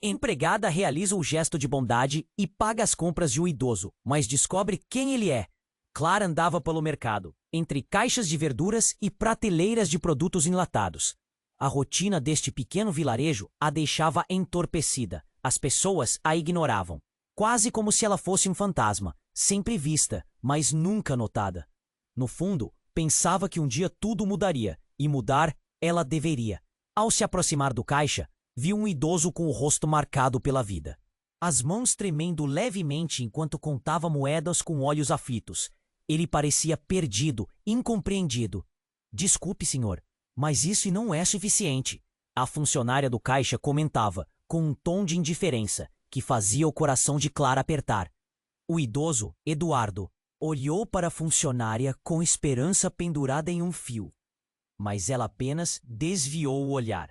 Empregada realiza o gesto de bondade e paga as compras de um idoso, mas descobre quem ele é. Clara andava pelo mercado, entre caixas de verduras e prateleiras de produtos enlatados. A rotina deste pequeno vilarejo a deixava entorpecida. As pessoas a ignoravam, quase como se ela fosse um fantasma, sempre vista, mas nunca notada. No fundo, pensava que um dia tudo mudaria, e mudar ela deveria. Ao se aproximar do caixa, viu um idoso com o rosto marcado pela vida. As mãos tremendo levemente enquanto contava moedas com olhos aflitos. Ele parecia perdido, incompreendido. Desculpe, senhor, mas isso não é suficiente. A funcionária do caixa comentava, com um tom de indiferença, que fazia o coração de Clara apertar. O idoso, Eduardo, olhou para a funcionária com esperança pendurada em um fio. Mas ela apenas desviou o olhar.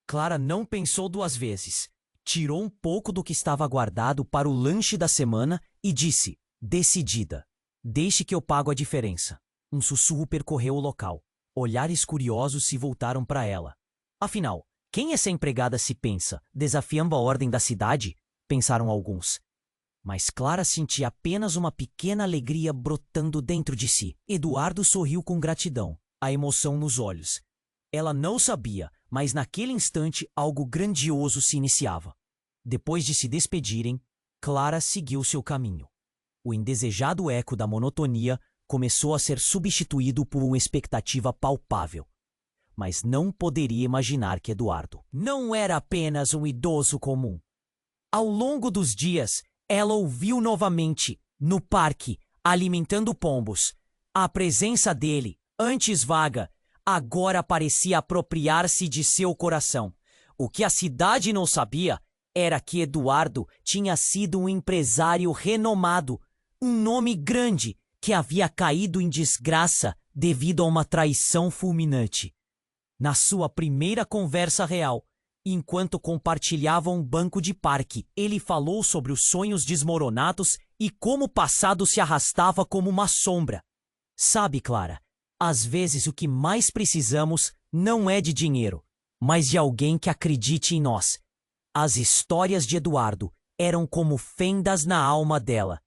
Clara não pensou duas vezes. Tirou um pouco do que estava guardado para o lanche da semana e disse, decidida, deixe que eu pago a diferença. Um sussurro percorreu o local. Olhares curiosos se voltaram para ela. Afinal, quem essa empregada se pensa, desafiando a ordem da cidade? Pensaram alguns. Mas Clara sentia apenas uma pequena alegria brotando dentro de si. Eduardo sorriu com gratidão, a emoção nos olhos. Ela não sabia, mas naquele instante algo grandioso se iniciava. Depois de se despedirem, Clara seguiu seu caminho. O indesejado eco da monotonia começou a ser substituído por uma expectativa palpável. Mas não poderia imaginar que Eduardo não era apenas um idoso comum. Ao longo dos dias, ela ouviu novamente, no parque, alimentando pombos. A presença dele, antes vaga, agora parecia apropriar-se de seu coração. O que a cidade não sabia era que Eduardo tinha sido um empresário renomado, um nome grande que havia caído em desgraça devido a uma traição fulminante. Na sua primeira conversa real, enquanto compartilhavam um banco de parque, ele falou sobre os sonhos desmoronados e como o passado se arrastava como uma sombra. Sabe, Clara, às vezes o que mais precisamos não é de dinheiro, mas de alguém que acredite em nós. As histórias de Eduardo eram como fendas na alma dela.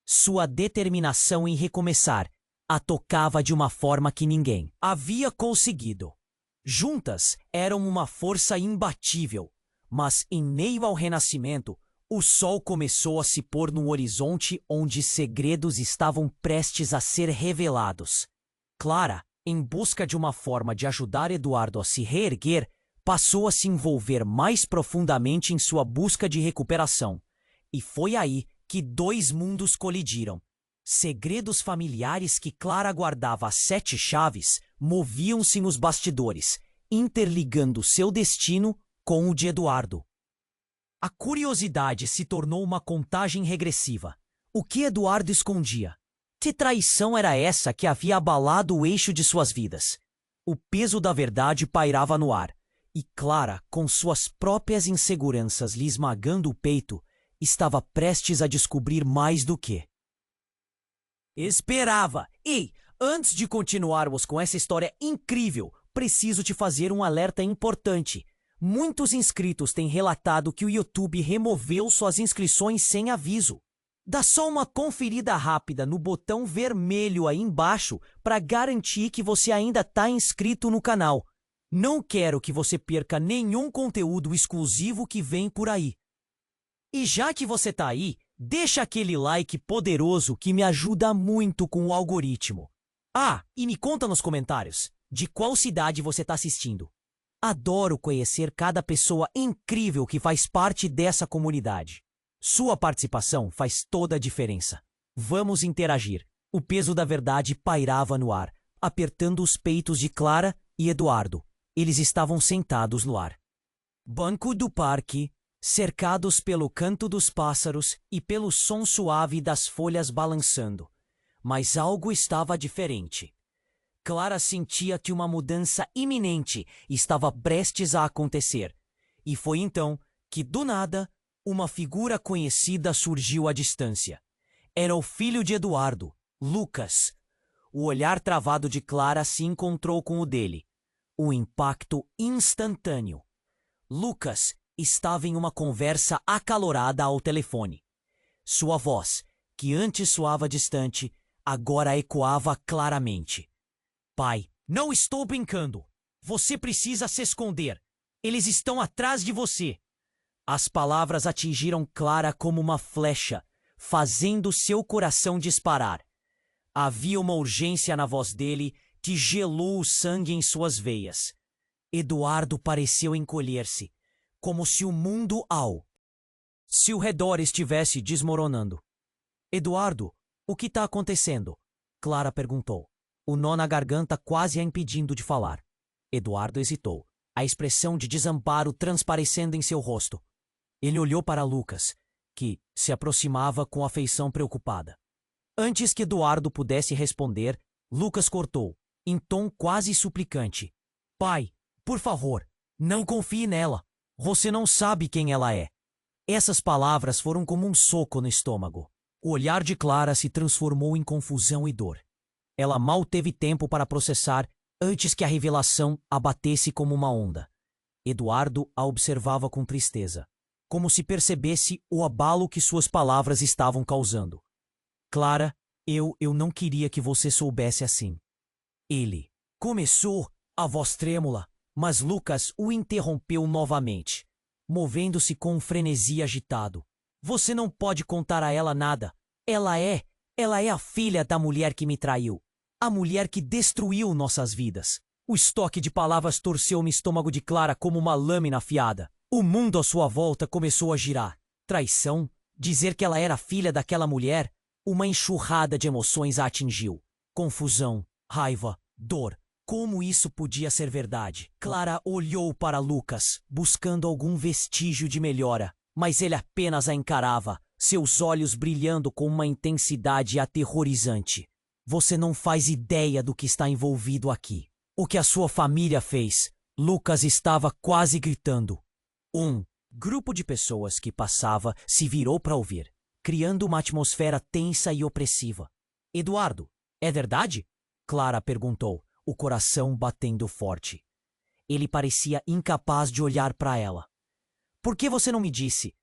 Sua determinação em recomeçar a tocava de uma forma que ninguém havia conseguido. Juntas eram uma força imbatível, mas em meio ao renascimento, o sol começou a se pôr num horizonte onde segredos estavam prestes a ser revelados. Clara, em busca de uma forma de ajudar Eduardo a se reerguer, passou a se envolver mais profundamente em sua busca de recuperação. E foi aí que dois mundos colidiram. Segredos familiares que Clara guardava a 7 chaves moviam-se nos bastidores, interligando seu destino com o de Eduardo. A curiosidade se tornou uma contagem regressiva. O que Eduardo escondia? Que traição era essa que havia abalado o eixo de suas vidas? O peso da verdade pairava no ar, e Clara, com suas próprias inseguranças lhe esmagando o peito, estava prestes a descobrir mais do que esperava. Ei, antes de continuarmos com essa história incrível, preciso te fazer um alerta importante. Muitos inscritos têm relatado que o YouTube removeu suas inscrições sem aviso. Dá só uma conferida rápida no botão vermelho aí embaixo para garantir que você ainda está inscrito no canal. Não quero que você perca nenhum conteúdo exclusivo que vem por aí. E já que você está aí, deixa aquele like poderoso que me ajuda muito com o algoritmo. Ah, e me conta nos comentários de qual cidade você está assistindo. Adoro conhecer cada pessoa incrível que faz parte dessa comunidade. Sua participação faz toda a diferença. Vamos interagir. O peso da verdade pairava no ar, apertando os peitos de Clara e Eduardo. Eles estavam sentados no ar. Banco do parque, cercados pelo canto dos pássaros e pelo som suave das folhas balançando. Mas algo estava diferente. Clara sentia que uma mudança iminente estava prestes a acontecer. E foi então que, do nada, uma figura conhecida surgiu à distância. Era o filho de Eduardo, Lucas. O olhar travado de Clara se encontrou com o dele. Um impacto instantâneo. Lucas estava em uma conversa acalorada ao telefone. Sua voz, que antes soava distante, agora ecoava claramente. Pai, não estou brincando. Você precisa se esconder. Eles estão atrás de você. As palavras atingiram Clara como uma flecha, fazendo seu coração disparar. Havia uma urgência na voz dele que gelou o sangue em suas veias. Eduardo pareceu encolher-se, como se o mundo ao seu redor estivesse desmoronando. Eduardo, o que está acontecendo? Clara perguntou, o nó na garganta quase a impedindo de falar. Eduardo hesitou, a expressão de desamparo transparecendo em seu rosto. Ele olhou para Lucas, que se aproximava com afeição preocupada. Antes que Eduardo pudesse responder, Lucas cortou, em tom quase suplicante. Pai, por favor, não confie nela. Você não sabe quem ela é. Essas palavras foram como um soco no estômago. O olhar de Clara se transformou em confusão e dor. Ela mal teve tempo para processar antes que a revelação a batesse como uma onda. Eduardo a observava com tristeza, como se percebesse o abalo que suas palavras estavam causando. Clara, eu não queria que você soubesse assim. Ele começou, a voz trêmula, mas Lucas o interrompeu novamente, movendo-se com um frenesi agitado. Você não pode contar a ela nada. Ela é a filha da mulher que me traiu. A mulher que destruiu nossas vidas. O estoque de palavras torceu no estômago de Clara como uma lâmina afiada. O mundo à sua volta começou a girar. Traição? Dizer que ela era filha daquela mulher? Uma enxurrada de emoções a atingiu. Confusão, raiva, dor. Como isso podia ser verdade? Clara olhou para Lucas, buscando algum vestígio de melhora, mas ele apenas a encarava, seus olhos brilhando com uma intensidade aterrorizante. Você não faz ideia do que está envolvido aqui. O que a sua família fez? Lucas estava quase gritando. Um grupo de pessoas que passava se virou para ouvir, criando uma atmosfera tensa e opressiva. Eduardo, é verdade? Clara perguntou, o coração batendo forte. Ele parecia incapaz de olhar para ela. Por que você não me disse?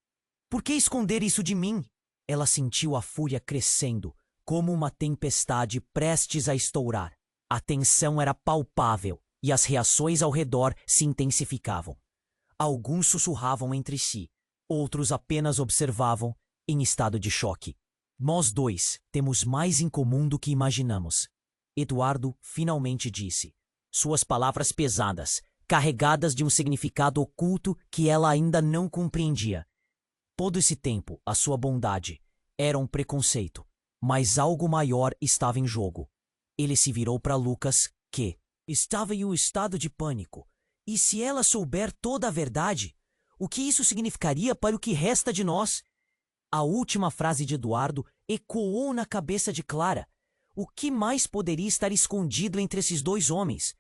Por que esconder isso de mim? Ela sentiu a fúria crescendo, como uma tempestade prestes a estourar. A tensão era palpável e as reações ao redor se intensificavam. Alguns sussurravam entre si, outros apenas observavam, em estado de choque. Nós dois temos mais em comum do que imaginamos. Eduardo finalmente disse, suas palavras pesadas, carregadas de um significado oculto que ela ainda não compreendia. Todo esse tempo, a sua bondade era um preconceito, mas algo maior estava em jogo. Ele se virou para Lucas, que estava em um estado de pânico. E se ela souber toda a verdade, o que isso significaria para o que resta de nós? A última frase de Eduardo ecoou na cabeça de Clara. O que mais poderia estar escondido entre esses dois homens?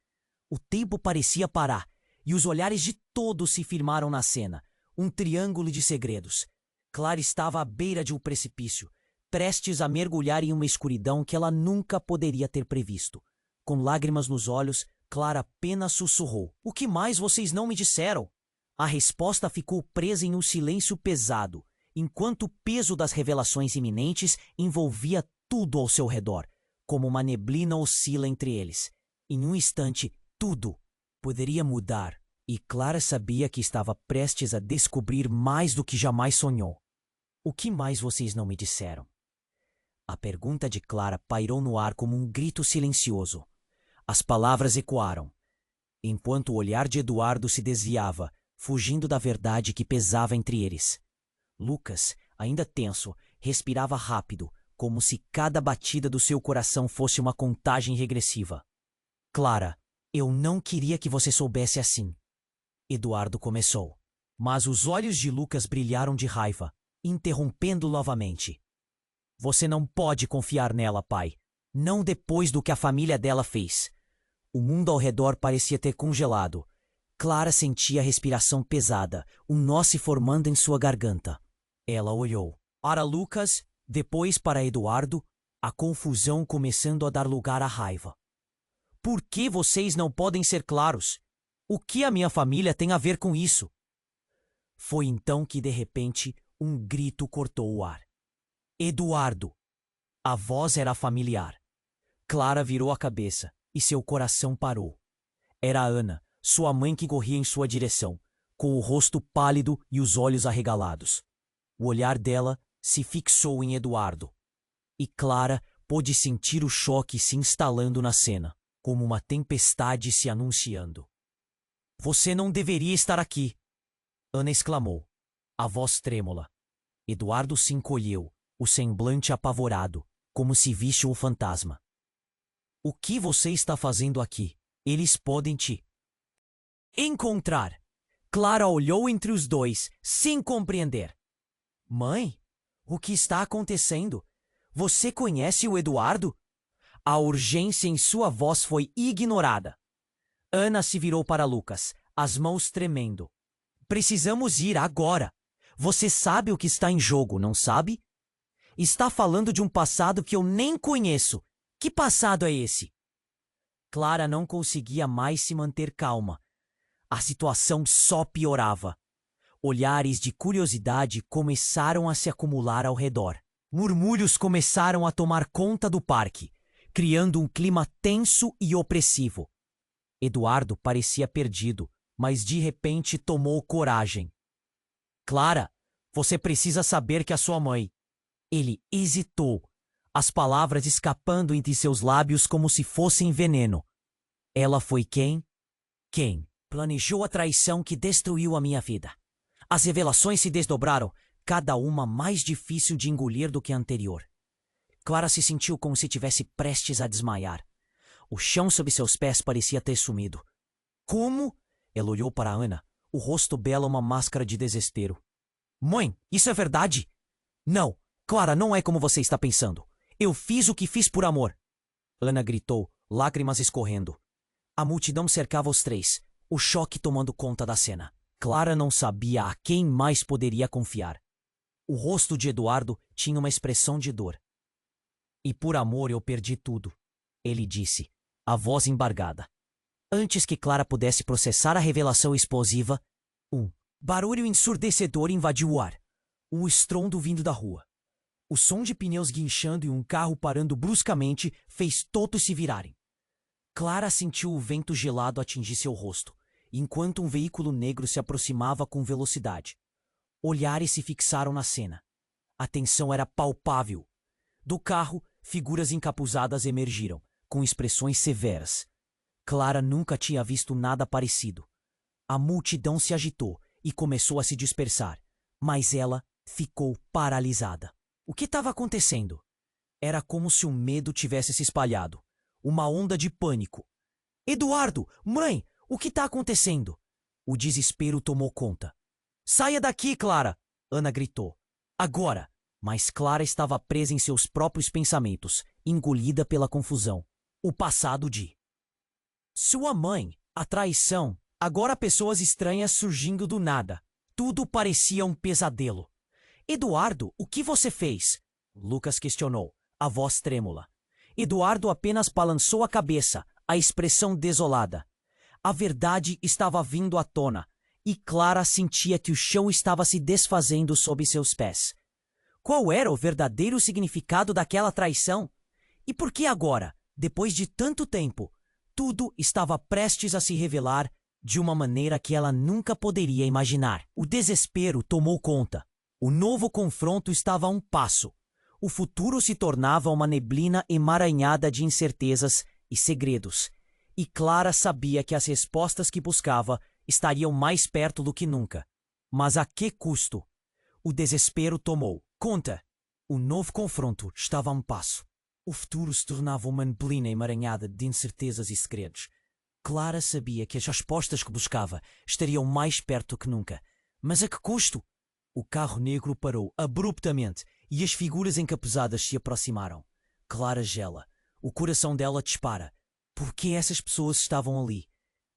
O tempo parecia parar, e os olhares de todos se firmaram na cena, um triângulo de segredos. Clara estava à beira de um precipício, prestes a mergulhar em uma escuridão que ela nunca poderia ter previsto. Com lágrimas nos olhos, Clara apenas sussurrou. O que mais vocês não me disseram? A resposta ficou presa em um silêncio pesado, enquanto o peso das revelações iminentes envolvia tudo ao seu redor, como uma neblina oscila entre eles. Em um instante, tudo poderia mudar, e Clara sabia que estava prestes a descobrir mais do que jamais sonhou. O que mais vocês não me disseram? A pergunta de Clara pairou no ar como um grito silencioso. As palavras ecoaram, enquanto o olhar de Eduardo se desviava, fugindo da verdade que pesava entre eles. Lucas, ainda tenso, respirava rápido, como se cada batida do seu coração fosse uma contagem regressiva. Clara, eu não queria que você soubesse assim. Eduardo começou, mas os olhos de Lucas brilharam de raiva, interrompendo novamente. Você não pode confiar nela, pai. Não depois do que a família dela fez. O mundo ao redor parecia ter congelado. Clara sentia a respiração pesada, um nó se formando em sua garganta. Ela olhou para Lucas, depois para Eduardo, a confusão começando a dar lugar à raiva. Por que vocês não podem ser claros? O que a minha família tem a ver com isso? Foi então que, de repente, um grito cortou o ar. Eduardo! A voz era familiar. Clara virou a cabeça e seu coração parou. Era Ana, sua mãe, que corria em sua direção, com o rosto pálido e os olhos arregalados. O olhar dela se fixou em Eduardo. E Clara pôde sentir o choque se instalando na cena, como uma tempestade se anunciando. Você não deveria estar aqui! Ana exclamou, a voz trêmula. Eduardo se encolheu, o semblante apavorado, como se visse um fantasma. O que você está fazendo aqui? Eles podem te encontrar. Clara olhou entre os dois, sem compreender. Mãe, o que está acontecendo? Você conhece o Eduardo? A urgência em sua voz foi ignorada. Ana se virou para Lucas, as mãos tremendo. Precisamos ir agora. Você sabe o que está em jogo, não sabe? Está falando de um passado que eu nem conheço. Que passado é esse? Clara não conseguia mais se manter calma. A situação só piorava. Olhares de curiosidade começaram a se acumular ao redor. Murmúrios começaram a tomar conta do parque, criando um clima tenso e opressivo. Eduardo parecia perdido, mas de repente tomou coragem. Clara, você precisa saber que a sua mãe... Ele hesitou, as palavras escapando entre seus lábios como se fossem veneno. Ela foi quem? Quem planejou a traição que destruiu a minha vida. As revelações se desdobraram, cada uma mais difícil de engolir do que a anterior. Clara se sentiu como se tivesse prestes a desmaiar. O chão sob seus pés parecia ter sumido. Como? Ela olhou para Ana, o rosto bela uma máscara de desespero. Mãe, isso é verdade? Não, Clara, não é como você está pensando. Eu fiz o que fiz por amor. Ana gritou, lágrimas escorrendo. A multidão cercava os três, o choque tomando conta da cena. Clara não sabia a quem mais poderia confiar. O rosto de Eduardo tinha uma expressão de dor. E por amor eu perdi tudo, ele disse, a voz embargada. Antes que Clara pudesse processar a revelação explosiva, um barulho ensurdecedor invadiu o ar. Um estrondo vindo da rua. O som de pneus guinchando e um carro parando bruscamente fez todos se virarem. Clara sentiu o vento gelado atingir seu rosto, enquanto um veículo negro se aproximava com velocidade. Olhares se fixaram na cena. A tensão era palpável. Do carro, figuras encapuzadas emergiram, com expressões severas. Clara nunca tinha visto nada parecido. A multidão se agitou e começou a se dispersar, mas ela ficou paralisada. O que estava acontecendo? Era como se o medo tivesse se espalhado. Uma onda de pânico. Eduardo! Mãe! O que está acontecendo? O desespero tomou conta. Saia daqui, Clara! Ana gritou. Agora! Mas Clara estava presa em seus próprios pensamentos, engolida pela confusão. O passado de sua mãe, a traição, agora pessoas estranhas surgindo do nada. Tudo parecia um pesadelo. Eduardo, o que você fez? Lucas questionou, a voz trêmula. Eduardo apenas balançou a cabeça, a expressão desolada. A verdade estava vindo à tona, e Clara sentia que o chão estava se desfazendo sob seus pés. Qual era o verdadeiro significado daquela traição? E por que agora, depois de tanto tempo, tudo estava prestes a se revelar de uma maneira que ela nunca poderia imaginar? O desespero tomou conta. O novo confronto estava a um passo. O futuro se tornava uma neblina emaranhada de incertezas e segredos. E Clara sabia que as respostas que buscava estariam mais perto do que nunca. Mas a que custo? O desespero tomou conta. O novo confronto estava a um passo. O futuro se tornava uma neblina emaranhada de incertezas e segredos. Clara sabia que as respostas que buscava estariam mais perto que nunca. Mas a que custo? O carro negro parou abruptamente e as figuras encapuzadas se aproximaram. Clara gela. O coração dela dispara. Por que essas pessoas estavam ali?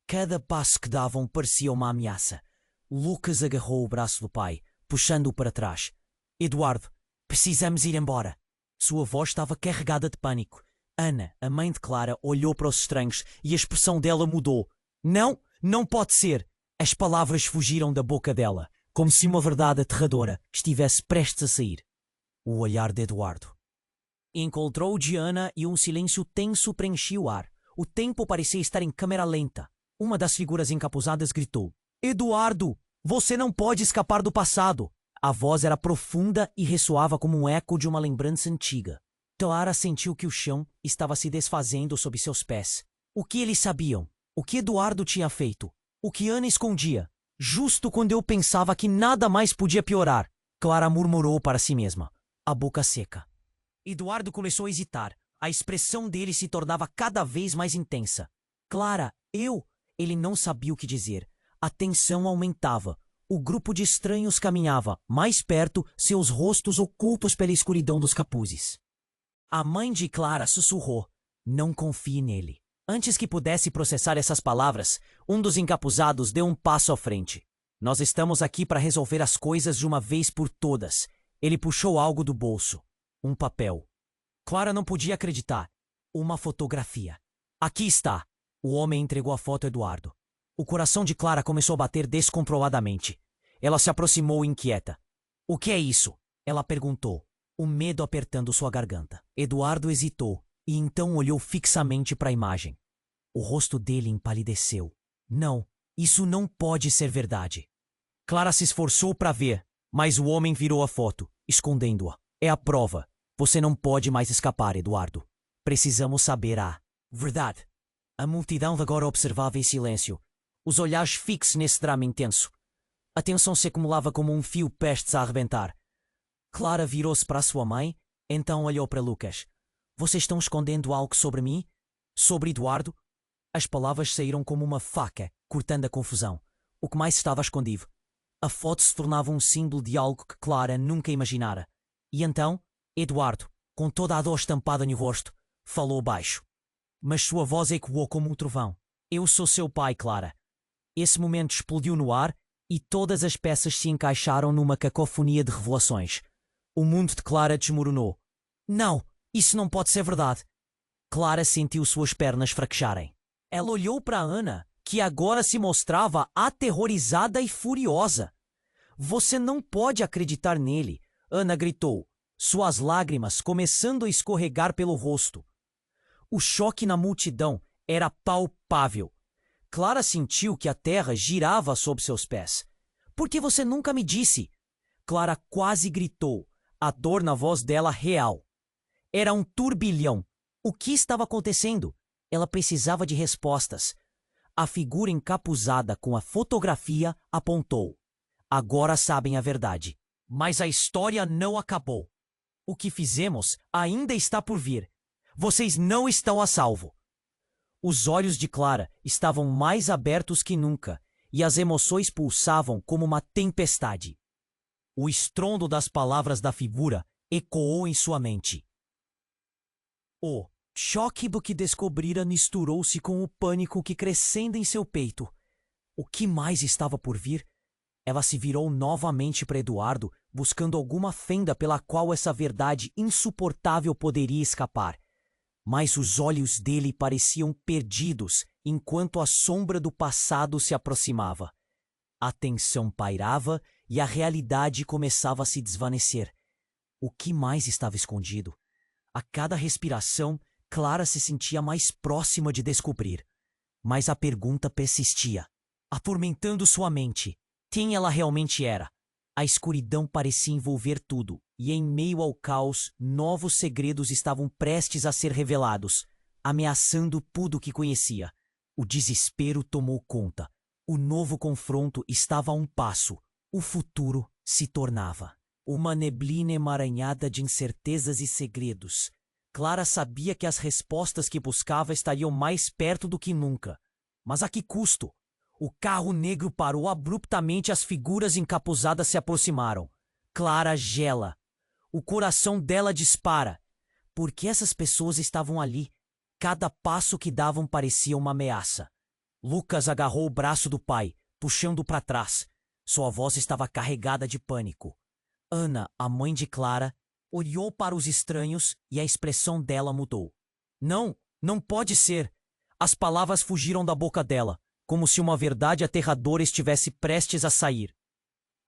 Cada passo que davam parecia uma ameaça. Lucas agarrou o braço do pai, puxando-o para trás. Eduardo, precisamos ir embora. Sua voz estava carregada de pânico. Ana, a mãe de Clara, olhou para os estranhos e a expressão dela mudou. Não, não pode ser. As palavras fugiram da boca dela, como se uma verdade aterradora estivesse prestes a sair. O olhar de Eduardo encontrou Diana e um silêncio tenso preenchia o ar. O tempo parecia estar em câmera lenta. Uma das figuras encapuzadas gritou: Eduardo, você não pode escapar do passado. A voz era profunda e ressoava como um eco de uma lembrança antiga. Clara sentiu que o chão estava se desfazendo sob seus pés. O que eles sabiam? O que Eduardo tinha feito? O que Ana escondia? Justo quando eu pensava que nada mais podia piorar, Clara murmurou para si mesma, a boca seca. Eduardo começou a hesitar. A expressão dele se tornava cada vez mais intensa. Clara, Ele não sabia o que dizer. A tensão aumentava. O grupo de estranhos caminhava, mais perto, seus rostos ocultos pela escuridão dos capuzes. A mãe de Clara sussurrou: Não confie nele. Antes que pudesse processar essas palavras, um dos encapuzados deu um passo à frente. Nós estamos aqui para resolver as coisas de uma vez por todas. Ele puxou algo do bolso. Um papel. Clara não podia acreditar. Uma fotografia. Aqui está. O homem entregou a foto a Eduardo. O coração de Clara começou a bater descontroladamente. Ela se aproximou inquieta. O que é isso? Ela perguntou, o medo apertando sua garganta. Eduardo hesitou e então olhou fixamente para a imagem. O rosto dele empalideceu. Não, isso não pode ser verdade. Clara se esforçou para ver, mas o homem virou a foto, escondendo-a. É a prova. Você não pode mais escapar, Eduardo. Precisamos saber a verdade. A multidão agora observava em silêncio, os olhares fixos nesse drama intenso. A tensão se acumulava como um fio prestes a arrebentar. Clara virou-se para sua mãe, então olhou para Lucas. Vocês estão escondendo algo sobre mim? Sobre Eduardo? As palavras saíram como uma faca, cortando a confusão. O que mais estava escondido? A foto se tornava um símbolo de algo que Clara nunca imaginara. E então, Eduardo, com toda a dor estampada no rosto, falou baixo. Mas sua voz ecoou como um trovão. Eu sou seu pai, Clara. Esse momento explodiu no ar e todas as peças se encaixaram numa cacofonia de revelações. O mundo de Clara desmoronou. Não, isso não pode ser verdade. Clara sentiu suas pernas fraquejarem. Ela olhou para Ana, que agora se mostrava aterrorizada e furiosa. Você não pode acreditar nele, Ana gritou, suas lágrimas começando a escorregar pelo rosto. O choque na multidão era palpável. Clara sentiu que a terra girava sob seus pés. Por que você nunca me disse? Clara quase gritou, a dor na voz dela real. Era um turbilhão. O que estava acontecendo? Ela precisava de respostas. A figura encapuzada com a fotografia apontou. Agora sabem a verdade. Mas a história não acabou. O que fizemos ainda está por vir. Vocês não estão a salvo. Os olhos de Clara estavam mais abertos que nunca e as emoções pulsavam como uma tempestade. O estrondo das palavras da figura ecoou em sua mente. O choque do que descobrira misturou-se com o pânico que crescendo em seu peito. O que mais estava por vir? Ela se virou novamente para Eduardo, buscando alguma fenda pela qual essa verdade insuportável poderia escapar. Mas os olhos dele pareciam perdidos enquanto a sombra do passado se aproximava. A tensão pairava e a realidade começava a se desvanecer. O que mais estava escondido? A cada respiração, Clara se sentia mais próxima de descobrir. Mas a pergunta persistia, atormentando sua mente. Quem ela realmente era? A escuridão parecia envolver tudo, e em meio ao caos, novos segredos estavam prestes a ser revelados, ameaçando tudo o que conhecia. O desespero tomou conta. O novo confronto estava a um passo. O futuro se tornava uma neblina emaranhada de incertezas e segredos. Clara sabia que as respostas que buscava estariam mais perto do que nunca. Mas a que custo? O carro negro parou abruptamente e as figuras encapuzadas se aproximaram. Clara gela. O coração dela dispara. Por que essas pessoas estavam ali? Cada passo que davam parecia uma ameaça. Lucas agarrou o braço do pai, puxando-o para trás. Sua voz estava carregada de pânico. Ana, a mãe de Clara, olhou para os estranhos e a expressão dela mudou. Não, não pode ser. As palavras fugiram da boca dela, como se uma verdade aterradora estivesse prestes a sair.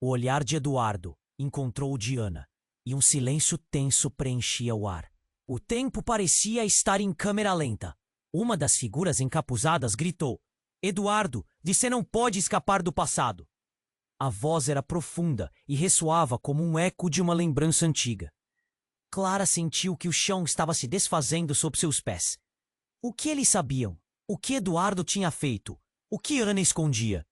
O olhar de Eduardo encontrou o de Ana, e um silêncio tenso preenchia o ar. O tempo parecia estar em câmera lenta. Uma das figuras encapuzadas gritou: Eduardo, você não pode escapar do passado. A voz era profunda e ressoava como um eco de uma lembrança antiga. Clara sentiu que o chão estava se desfazendo sob seus pés. O que eles sabiam? O que Eduardo tinha feito? O que Ana escondia?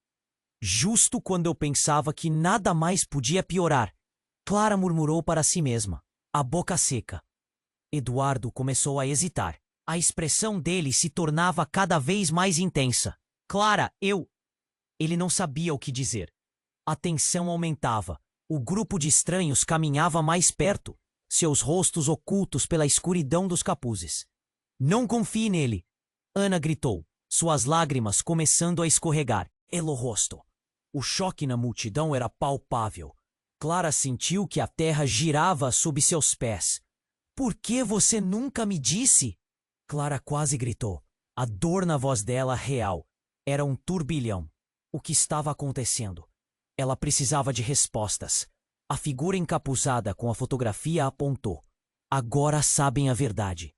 Justo quando eu pensava que nada mais podia piorar, Clara murmurou para si mesma, a boca seca. Eduardo começou a hesitar. A expressão dele se tornava cada vez mais intensa. Clara, Ele não sabia o que dizer. A tensão aumentava. O grupo de estranhos caminhava mais perto, seus rostos ocultos pela escuridão dos capuzes. Não confie nele! Ana gritou, suas lágrimas começando a escorregar. O rosto. O choque na multidão era palpável. Clara sentiu que a terra girava sob seus pés. Por que você nunca me disse? Clara quase gritou. A dor na voz dela real. Era um turbilhão. O que estava acontecendo? Ela precisava de respostas. A figura encapuzada com a fotografia apontou. Agora sabem a verdade.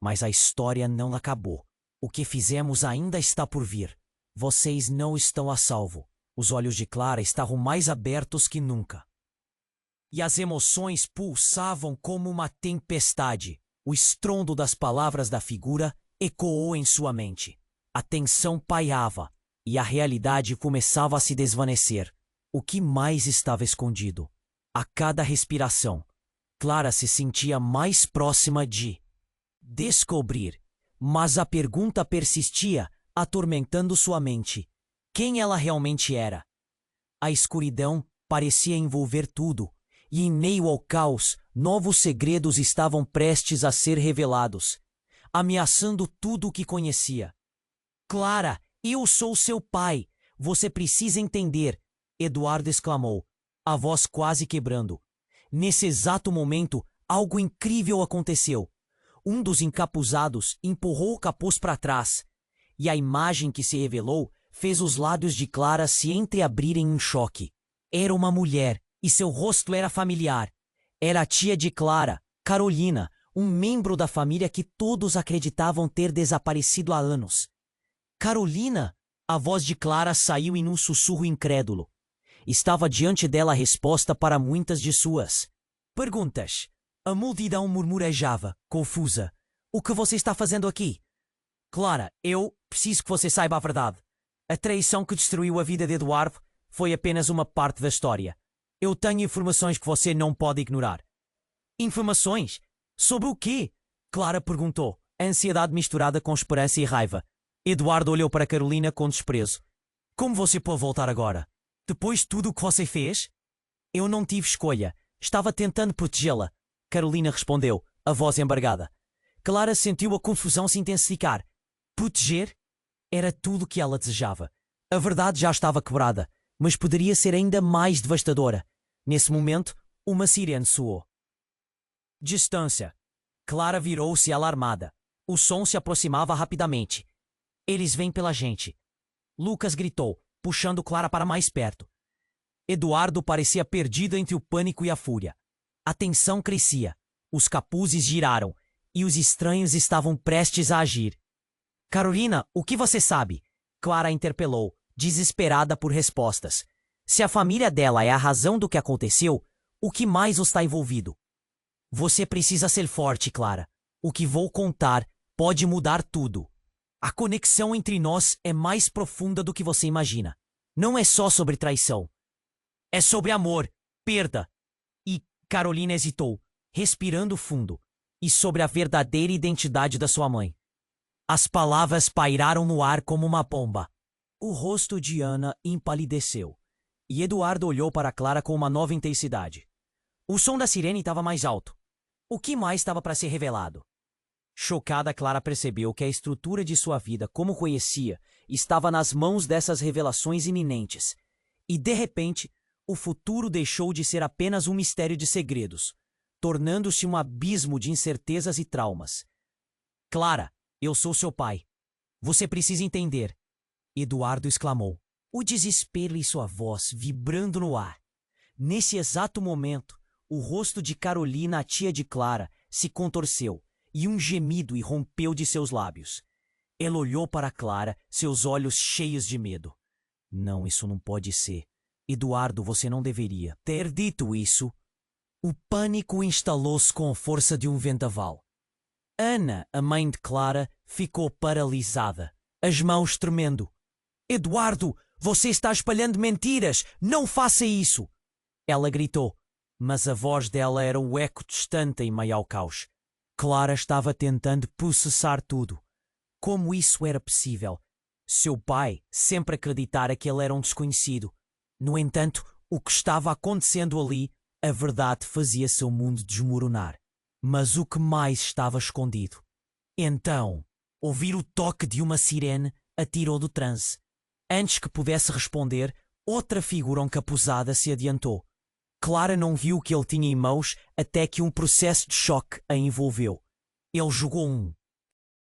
Mas a história não acabou. O que fizemos ainda está por vir. Vocês não estão a salvo. Os olhos de Clara estavam mais abertos que nunca. E as emoções pulsavam como uma tempestade. O estrondo das palavras da figura ecoou em sua mente. A tensão pairava e a realidade começava a se desvanecer. O que mais estava escondido? A cada respiração, Clara se sentia mais próxima de descobrir. Mas a pergunta persistia, atormentando sua mente. Quem ela realmente era? A escuridão parecia envolver tudo, e em meio ao caos, novos segredos estavam prestes a ser revelados, ameaçando tudo o que conhecia. Clara, eu sou seu pai. Você precisa entender, Eduardo exclamou, a voz quase quebrando. Nesse exato momento, algo incrível aconteceu. Um dos encapuzados empurrou o capuz para trás, e a imagem que se revelou fez os lábios de Clara se entreabrirem em choque. Era uma mulher, e seu rosto era familiar. Era a tia de Clara, Carolina, um membro da família que todos acreditavam ter desaparecido há anos. Carolina? A voz de Clara saiu em um sussurro incrédulo. Estava diante dela a resposta para muitas de suas perguntas. A multidão murmurejava, confusa. O que você está fazendo aqui? Clara, eu preciso que você saiba a verdade. A traição que destruiu a vida de Eduardo foi apenas uma parte da história. Eu tenho informações que você não pode ignorar. Informações? Sobre o quê? Clara perguntou, ansiedade misturada com esperança e raiva. Eduardo olhou para Carolina com desprezo. Como você pode voltar agora? Depois de tudo o que você fez? Eu não tive escolha. Estava tentando protegê-la. Carolina respondeu, a voz embargada. Clara sentiu a confusão se intensificar. Proteger? Era tudo o que ela desejava. A verdade já estava quebrada, mas poderia ser ainda mais devastadora. Nesse momento, uma sirene soou. Distância. Clara virou-se alarmada. O som se aproximava rapidamente. Eles vêm pela gente. Lucas gritou, puxando Clara para mais perto. Eduardo parecia perdido entre o pânico e a fúria. A tensão crescia. Os capuzes giraram e os estranhos estavam prestes a agir. Carolina, o que você sabe? Clara interpelou, desesperada por respostas. Se a família dela é a razão do que aconteceu, o que mais está envolvido? Você precisa ser forte, Clara. O que vou contar pode mudar tudo. A conexão entre nós é mais profunda do que você imagina. Não é só sobre traição. É sobre amor, perda. E Carolina hesitou, respirando fundo. E sobre a verdadeira identidade da sua mãe. As palavras pairaram no ar como uma bomba. O rosto de Ana empalideceu. E Eduardo olhou para Clara com uma nova intensidade. O som da sirene estava mais alto. O que mais estava para ser revelado? Chocada, Clara percebeu que a estrutura de sua vida, como conhecia, estava nas mãos dessas revelações iminentes. E, de repente, o futuro deixou de ser apenas um mistério de segredos, tornando-se um abismo de incertezas e traumas. Clara, eu sou seu pai. Você precisa entender. Eduardo exclamou, o desespero em sua voz vibrando no ar. Nesse exato momento, o rosto de Carolina, a tia de Clara, se contorceu e um gemido irrompeu de seus lábios. Ela olhou para Clara, seus olhos cheios de medo. Não, isso não pode ser. Eduardo, você não deveria ter dito isso. O pânico instalou-se com a força de um vendaval. Ana, a mãe de Clara, ficou paralisada, as mãos tremendo. Eduardo, você está espalhando mentiras! Não faça isso! Ela gritou, mas a voz dela era um eco distante em meio ao caos. Clara estava tentando processar tudo. Como isso era possível? Seu pai sempre acreditara que ele era um desconhecido. No entanto, o que estava acontecendo ali, a verdade fazia seu mundo desmoronar. Mas o que mais estava escondido? Então, ouvir o toque de uma sirene a tirou do transe. Antes que pudesse responder, outra figura encapuzada se adiantou. Clara não viu o que ele tinha em mãos até que um processo de choque a envolveu. Ele jogou um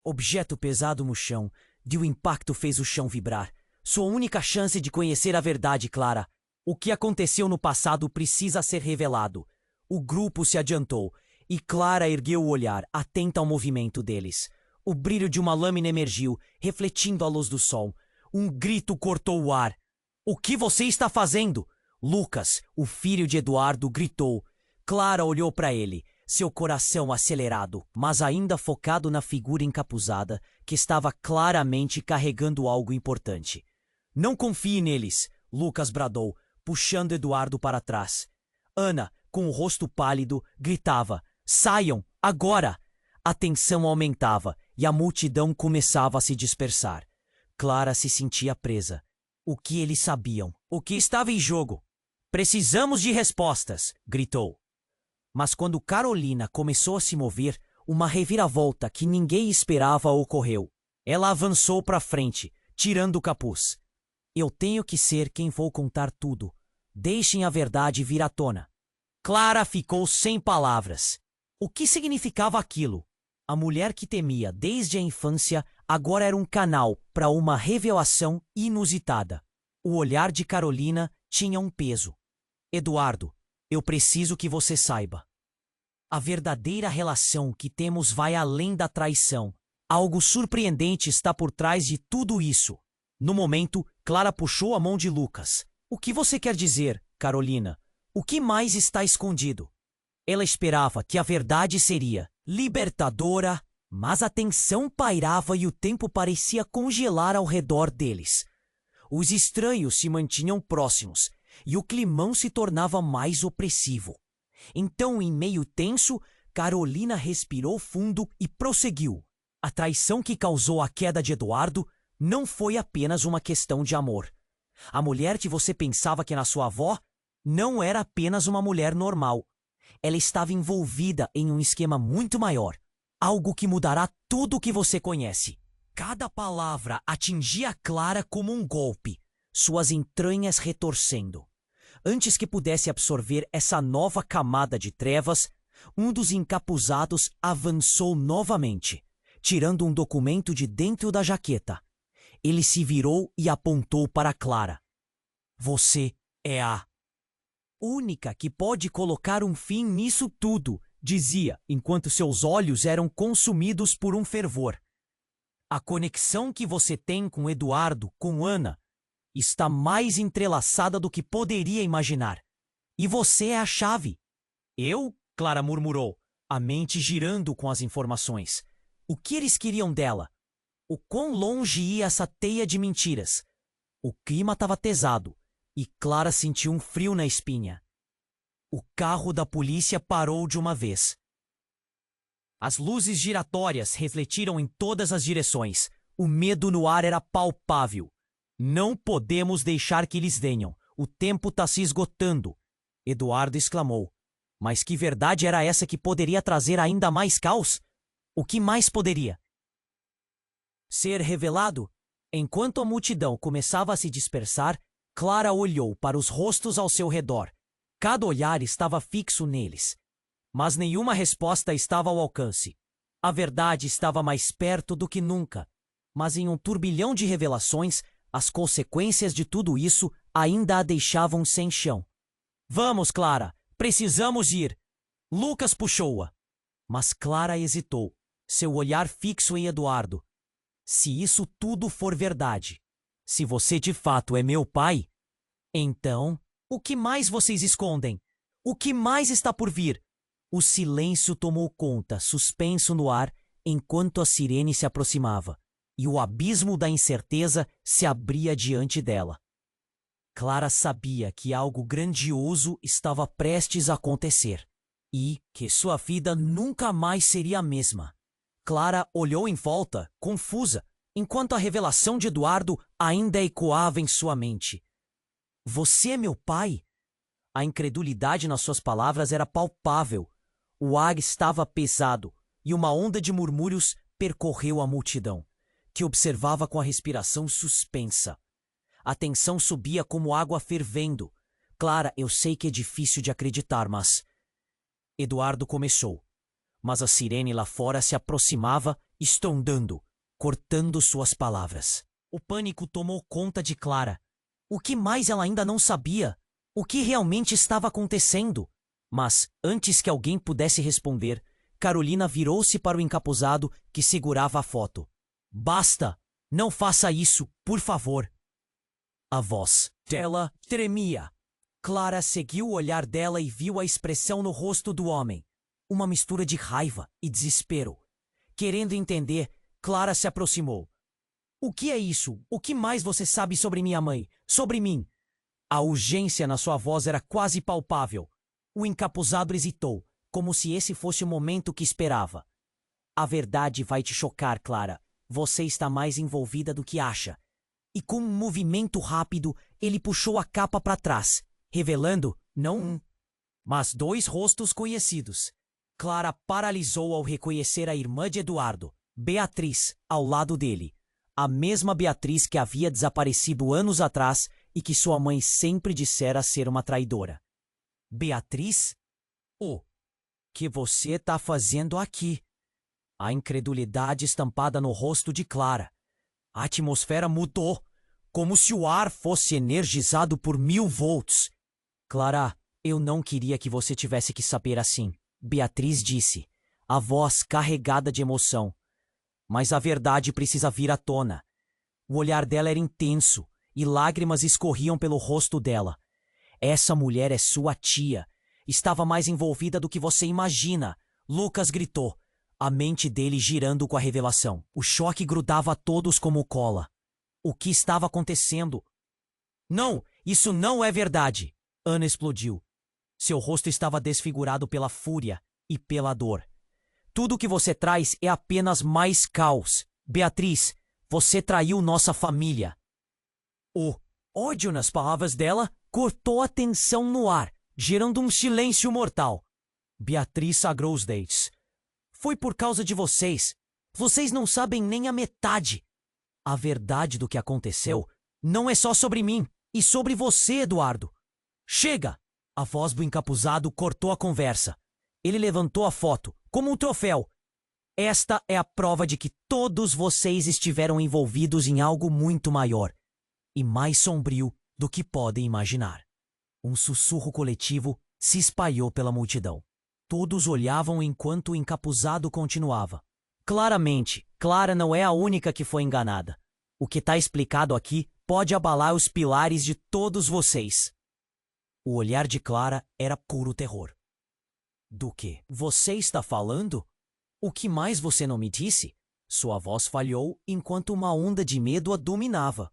objeto pesado no chão, e o impacto fez o chão vibrar. Sua única chance de conhecer a verdade, Clara. O que aconteceu no passado precisa ser revelado. O grupo se adiantou, e Clara ergueu o olhar, atenta ao movimento deles. O brilho de uma lâmina emergiu, refletindo a luz do sol. Um grito cortou o ar. O que você está fazendo? Lucas, o filho de Eduardo, gritou. Clara olhou para ele, seu coração acelerado, mas ainda focado na figura encapuzada, que estava claramente carregando algo importante. Não confie neles, Lucas bradou, puxando Eduardo para trás. Ana, com o rosto pálido, gritava, saiam, agora! A tensão aumentava e a multidão começava a se dispersar. Clara se sentia presa. O que eles sabiam? O que estava em jogo? Precisamos de respostas, gritou. Mas quando Carolina começou a se mover, uma reviravolta que ninguém esperava ocorreu. Ela avançou para frente, tirando o capuz. Eu tenho que ser quem vou contar tudo. Deixem a verdade vir à tona. Clara ficou sem palavras. O que significava aquilo? A mulher que temia desde a infância agora era um canal para uma revelação inusitada. O olhar de Carolina tinha um peso. Eduardo, eu preciso que você saiba. A verdadeira relação que temos vai além da traição. Algo surpreendente está por trás de tudo isso. No momento, Clara puxou a mão de Lucas. O que você quer dizer, Carolina? O que mais está escondido? Ela esperava que a verdade seria libertadora, mas a tensão pairava e o tempo parecia congelar ao redor deles. Os estranhos se mantinham próximos e o climão se tornava mais opressivo. Então, em meio tenso, Carolina respirou fundo e prosseguiu. A traição que causou a queda de Eduardo não foi apenas uma questão de amor. A mulher que você pensava que era sua avó não era apenas uma mulher normal. Ela estava envolvida em um esquema muito maior. Algo que mudará tudo o que você conhece. Cada palavra atingia Clara como um golpe, suas entranhas retorcendo. Antes que pudesse absorver essa nova camada de trevas, um dos encapuzados avançou novamente, tirando um documento de dentro da jaqueta. Ele se virou e apontou para Clara. Você é a única que pode colocar um fim nisso tudo, dizia, enquanto seus olhos eram consumidos por um fervor. A conexão que você tem com Eduardo, com Ana, está mais entrelaçada do que poderia imaginar. E você é a chave. Eu? Clara murmurou, a mente girando com as informações. O que eles queriam dela? O quão longe ia essa teia de mentiras? O clima estava pesado e Clara sentiu um frio na espinha. O carro da polícia parou de uma vez. As luzes giratórias refletiram em todas as direções. O medo no ar era palpável. Não podemos deixar que eles venham. O tempo está se esgotando. Eduardo exclamou. Mas que verdade era essa que poderia trazer ainda mais caos? O que mais poderia ser revelado? Enquanto a multidão começava a se dispersar, Clara olhou para os rostos ao seu redor. Cada olhar estava fixo neles. Mas nenhuma resposta estava ao alcance. A verdade estava mais perto do que nunca. Mas em um turbilhão de revelações, as consequências de tudo isso ainda a deixavam sem chão. Vamos, Clara, precisamos ir. Lucas puxou-a. Mas Clara hesitou, seu olhar fixo em Eduardo. Se isso tudo for verdade, se você de fato é meu pai, então, o que mais vocês escondem? O que mais está por vir? O silêncio tomou conta, suspenso no ar, enquanto a sirene se aproximava, e o abismo da incerteza se abria diante dela. Clara sabia que algo grandioso estava prestes a acontecer, e que sua vida nunca mais seria a mesma. Clara olhou em volta, confusa, enquanto a revelação de Eduardo ainda ecoava em sua mente. Você é meu pai? A incredulidade nas suas palavras era palpável. O ar estava pesado e uma onda de murmúrios percorreu a multidão, que observava com a respiração suspensa. A tensão subia como água fervendo. Clara, eu sei que é difícil de acreditar, mas... Eduardo começou. Mas a sirene lá fora se aproximava, estrondando, cortando suas palavras. O pânico tomou conta de Clara. O que mais ela ainda não sabia? O que realmente estava acontecendo? Mas, antes que alguém pudesse responder, Carolina virou-se para o encapuzado que segurava a foto. Basta! Não faça isso, por favor! A voz dela tremia. Clara seguiu o olhar dela e viu a expressão no rosto do homem. Uma mistura de raiva e desespero. Querendo entender, Clara se aproximou. O que é isso? O que mais você sabe sobre minha mãe? Sobre mim? A urgência na sua voz era quase palpável. O encapuzado hesitou, como se esse fosse o momento que esperava. A verdade vai te chocar, Clara. Você está mais envolvida do que acha. E com um movimento rápido, ele puxou a capa para trás, revelando, não um, mas dois rostos conhecidos. Clara paralisou ao reconhecer a irmã de Eduardo, Beatriz, ao lado dele. A mesma Beatriz que havia desaparecido anos atrás e que sua mãe sempre dissera ser uma traidora. Beatriz? O que você está fazendo aqui? A incredulidade estampada no rosto de Clara. A atmosfera mudou, como se o ar fosse energizado por 1000 volts. Clara, eu não queria que você tivesse que saber assim, Beatriz disse, a voz carregada de emoção. Mas a verdade precisa vir à tona. O olhar dela era intenso e lágrimas escorriam pelo rosto dela. Essa mulher é sua tia. Estava mais envolvida do que você imagina. Lucas gritou, a mente dele girando com a revelação. O choque grudava a todos como cola. O que estava acontecendo? Não, isso não é verdade. Ana explodiu. Seu rosto estava desfigurado pela fúria e pela dor. Tudo o que você traz é apenas mais caos. Beatriz, você traiu nossa família. O ódio nas palavras dela cortou a tensão no ar, gerando um silêncio mortal. Beatriz sagrou os dentes. Foi por causa de vocês. Vocês não sabem nem a metade. A verdade do que aconteceu não é só sobre mim e sobre você, Eduardo. Chega! A voz do encapuzado cortou a conversa. Ele levantou a foto, como um troféu. Esta é a prova de que todos vocês estiveram envolvidos em algo muito maior e mais sombrio do que podem imaginar. Um sussurro coletivo se espalhou pela multidão. Todos olhavam enquanto o encapuzado continuava. Claramente, Clara não é a única que foi enganada. O que está explicado aqui pode abalar os pilares de todos vocês. O olhar de Clara era puro terror. Do que você está falando? O que mais você não me disse? Sua voz falhou enquanto uma onda de medo a dominava.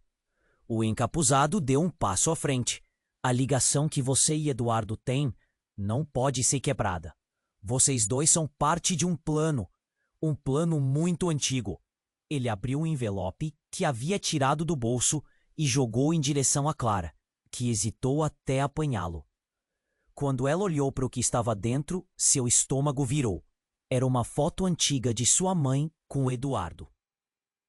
O encapuzado deu um passo à frente. A ligação que você e Eduardo têm não pode ser quebrada. Vocês dois são parte de um plano muito antigo. Ele abriu um envelope que havia tirado do bolso e jogou em direção a Clara, que hesitou até apanhá-lo. Quando ela olhou para o que estava dentro, seu estômago virou. Era uma foto antiga de sua mãe com Eduardo.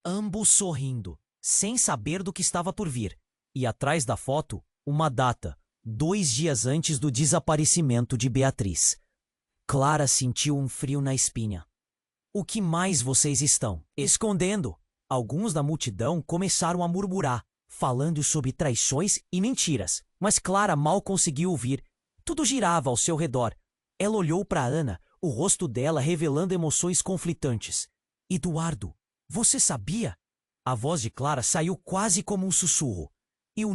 Ambos sorrindo, sem saber do que estava por vir. E atrás da foto, uma data, 2 dias antes do desaparecimento de Beatriz. Clara sentiu um frio na espinha. O que mais vocês estão escondendo? Alguns da multidão começaram a murmurar, falando sobre traições e mentiras, mas Clara mal conseguiu ouvir. Tudo girava ao seu redor. Ela olhou para Ana, o rosto dela revelando emoções conflitantes. Eduardo, você sabia? A voz de Clara saiu quase como um sussurro. Eu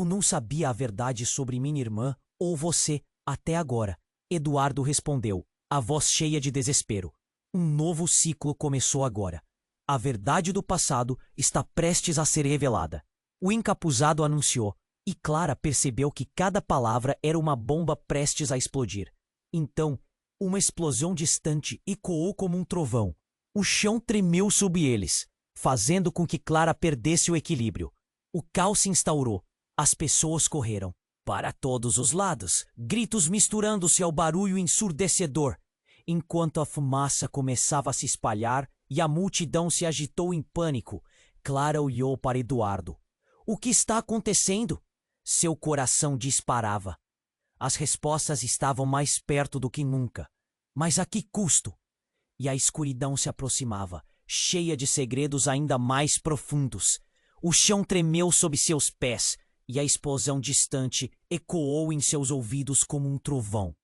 não sabia a verdade sobre minha irmã ou você até agora. Eduardo respondeu, a voz cheia de desespero. Um novo ciclo começou agora. A verdade do passado está prestes a ser revelada. O encapuzado anunciou, e Clara percebeu que cada palavra era uma bomba prestes a explodir. Então, uma explosão distante ecoou como um trovão. O chão tremeu sob eles, fazendo com que Clara perdesse o equilíbrio. O caos se instaurou. As pessoas correram. Para todos os lados, gritos misturando-se ao barulho ensurdecedor. Enquanto a fumaça começava a se espalhar e a multidão se agitou em pânico, Clara olhou para Eduardo. O que está acontecendo? Seu coração disparava. As respostas estavam mais perto do que nunca. Mas a que custo? E a escuridão se aproximava, cheia de segredos ainda mais profundos. O chão tremeu sob seus pés e a explosão distante ecoou em seus ouvidos como um trovão,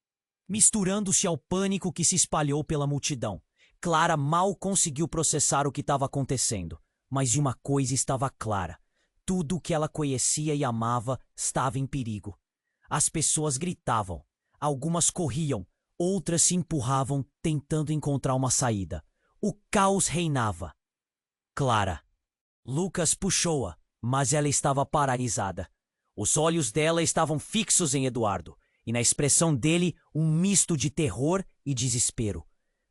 misturando-se ao pânico que se espalhou pela multidão. Clara mal conseguiu processar o que estava acontecendo, mas uma coisa estava clara. Tudo o que ela conhecia e amava estava em perigo. As pessoas gritavam, algumas corriam, outras se empurravam, tentando encontrar uma saída. O caos reinava. Clara. Lucas puxou-a, mas ela estava paralisada. Os olhos dela estavam fixos em Eduardo, e na expressão dele um misto de terror e desespero.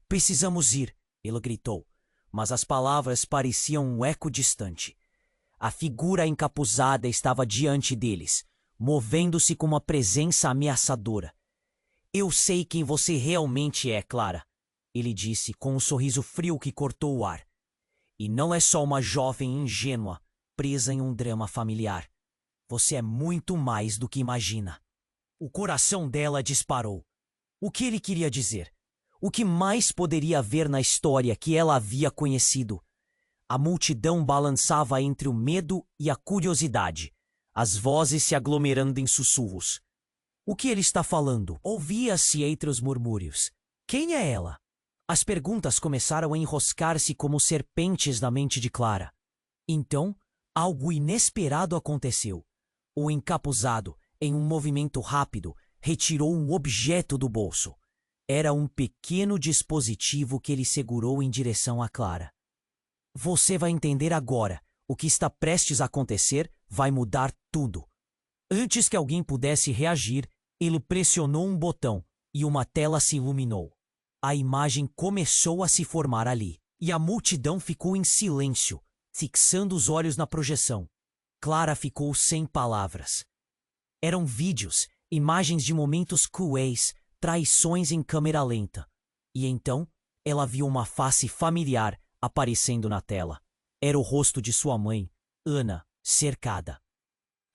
Precisamos ir, ele gritou, mas as palavras pareciam um eco distante. A figura encapuzada estava diante deles, movendo-se com uma presença ameaçadora. Eu sei quem você realmente é, Clara, ele disse com um sorriso frio que cortou o ar. E não é só uma jovem ingênua, presa em um drama familiar. Você é muito mais do que imagina. O coração dela disparou. O que ele queria dizer? O que mais poderia haver na história que ela havia conhecido? A multidão balançava entre o medo e a curiosidade, as vozes se aglomerando em sussurros. O que ele está falando? Ouvia-se entre os murmúrios. Quem é ela? As perguntas começaram a enroscar-se como serpentes na mente de Clara. Então, algo inesperado aconteceu. O encapuzado, em um movimento rápido, retirou um objeto do bolso. Era um pequeno dispositivo que ele segurou em direção a Clara. Você vai entender agora. O que está prestes a acontecer vai mudar tudo. Antes que alguém pudesse reagir, ele pressionou um botão e uma tela se iluminou. A imagem começou a se formar ali, e a multidão ficou em silêncio, fixando os olhos na projeção. Clara ficou sem palavras. Eram vídeos, imagens de momentos cruéis, traições em câmera lenta. E então, ela viu uma face familiar aparecendo na tela. Era o rosto de sua mãe, Ana, cercada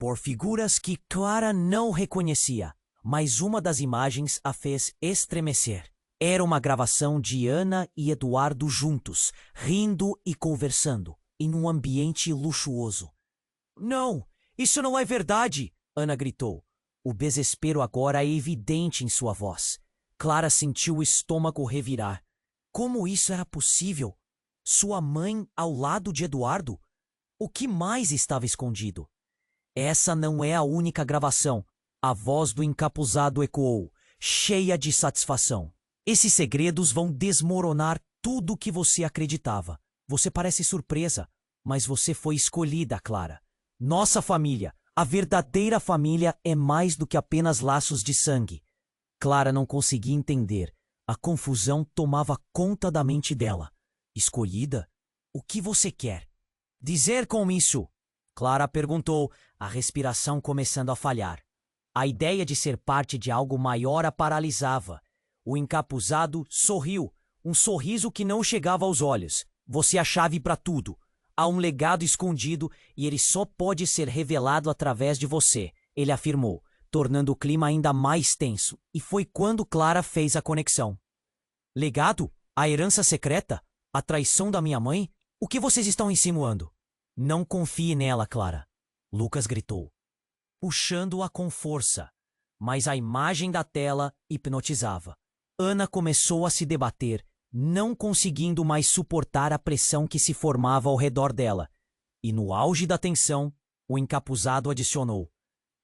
por figuras que Clara não reconhecia, mas uma das imagens a fez estremecer. Era uma gravação de Ana e Eduardo juntos, rindo e conversando, em um ambiente luxuoso. Não, isso não é verdade! Ana gritou. O desespero agora é evidente em sua voz. Clara sentiu o estômago revirar. Como isso era possível? Sua mãe ao lado de Eduardo? O que mais estava escondido? Essa não é a única gravação. A voz do encapuzado ecoou, cheia de satisfação. Esses segredos vão desmoronar tudo o que você acreditava. Você parece surpresa, mas você foi escolhida, Clara. Nossa família, a verdadeira família, é mais do que apenas laços de sangue. Clara não conseguia entender. A confusão tomava conta da mente dela. Escolhida? O que você quer dizer com isso? Clara perguntou, a respiração começando a falhar. A ideia de ser parte de algo maior a paralisava. O encapuzado sorriu, um sorriso que não chegava aos olhos. Você é a chave para tudo. Há um legado escondido e ele só pode ser revelado através de você, ele afirmou, tornando o clima ainda mais tenso. E foi quando Clara fez a conexão. Legado? A herança secreta? A traição da minha mãe? O que vocês estão insinuando? Não confie nela, Clara, Lucas gritou, puxando-a com força. mas a imagem da tela hipnotizava. Ana começou a se debater, não conseguindo mais suportar a pressão que se formava ao redor dela. E no auge da tensão, o encapuzado adicionou: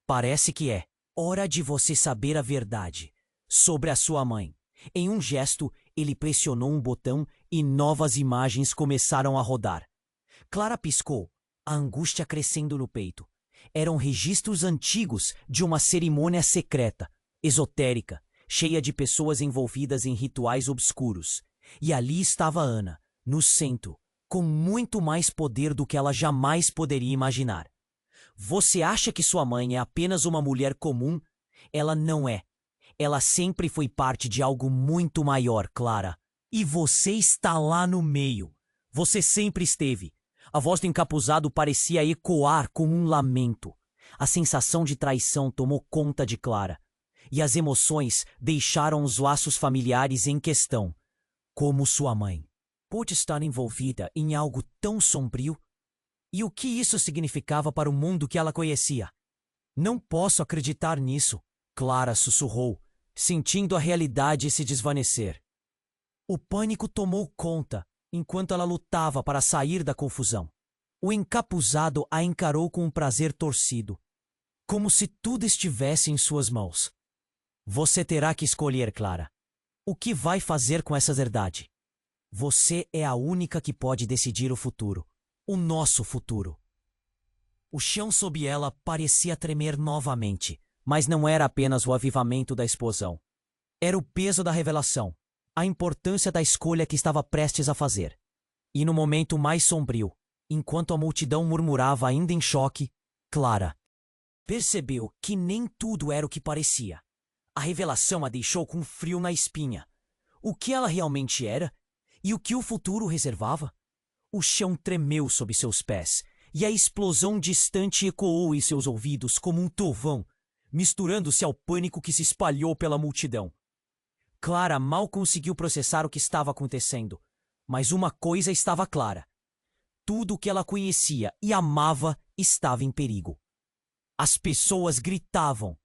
"Parece que é hora de você saber a verdade sobre a sua mãe." Em um gesto, ele pressionou um botão e novas imagens começaram a rodar. Clara piscou, a angústia crescendo no peito. Eram registros antigos de uma cerimônia secreta, esotérica, cheia de pessoas envolvidas em rituais obscuros. E ali estava Ana, no centro, com muito mais poder do que ela jamais poderia imaginar. Você acha que sua mãe é apenas uma mulher comum? Ela não é. Ela sempre foi parte de algo muito maior, Clara. E você está lá no meio. Você sempre esteve. A voz do encapuzado parecia ecoar com um lamento. A sensação de traição tomou conta de Clara. E as emoções deixaram os laços familiares em questão. Como sua mãe pôde estar envolvida em algo tão sombrio? E o que isso significava para o mundo que ela conhecia? Não posso acreditar nisso, Clara sussurrou, sentindo a realidade se desvanecer. O pânico tomou conta enquanto ela lutava para sair da confusão. O encapuzado a encarou com um prazer torcido, como se tudo estivesse em suas mãos. Você terá que escolher, Clara. O que vai fazer com essa verdade? Você é a única que pode decidir o futuro. O nosso futuro. O chão sob ela parecia tremer novamente, mas não era apenas o avivamento da explosão. Era o peso da revelação, a importância da escolha que estava prestes a fazer. E no momento mais sombrio, enquanto a multidão murmurava ainda em choque, Clara percebeu que nem tudo era o que parecia. A revelação a deixou com frio na espinha. O que ela realmente era e o que o futuro reservava? O chão tremeu sob seus pés e a explosão distante ecoou em seus ouvidos como um trovão, misturando-se ao pânico que se espalhou pela multidão. Clara mal conseguiu processar o que estava acontecendo, mas uma coisa estava clara. Tudo o que ela conhecia e amava estava em perigo. As pessoas gritavam.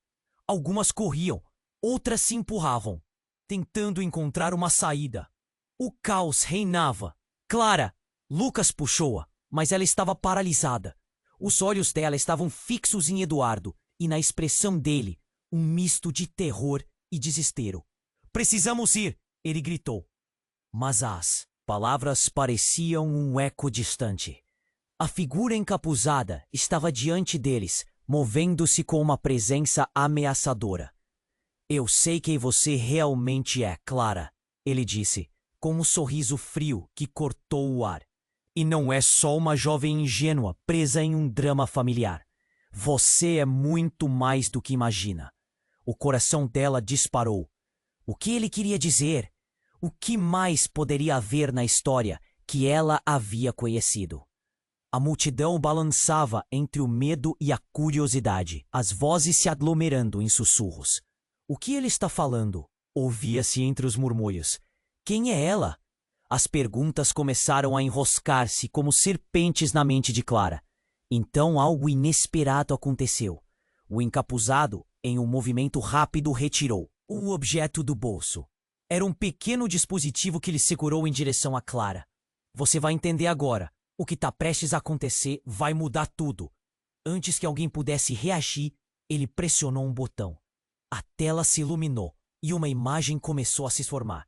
Algumas corriam, outras se empurravam, tentando encontrar uma saída. O caos reinava. Clara! Lucas puxou-a, mas ela estava paralisada. Os olhos dela estavam fixos em Eduardo e na expressão dele, um misto de terror e desespero. "Precisamos ir!" ele gritou. Mas as palavras pareciam um eco distante. A figura encapuzada estava diante deles, movendo-se com uma presença ameaçadora. "Eu sei quem você realmente é, Clara", ele disse, com um sorriso frio que cortou o ar. "E não é só uma jovem ingênua presa em um drama familiar. Você é muito mais do que imagina." O coração dela disparou. O que ele queria dizer? O que mais poderia haver na história que ela havia conhecido? A multidão balançava entre o medo e a curiosidade, as vozes se aglomerando em sussurros. "O que ele está falando?" ouvia-se entre os murmúrios. "Quem é ela?" As perguntas começaram a enroscar-se como serpentes na mente de Clara. Então algo inesperado aconteceu. O encapuzado, em um movimento rápido, retirou o objeto do bolso. Era um pequeno dispositivo que ele segurou em direção a Clara. "Você vai entender agora. O que está prestes a acontecer vai mudar tudo." Antes que alguém pudesse reagir, ele pressionou um botão. A tela se iluminou e uma imagem começou a se formar.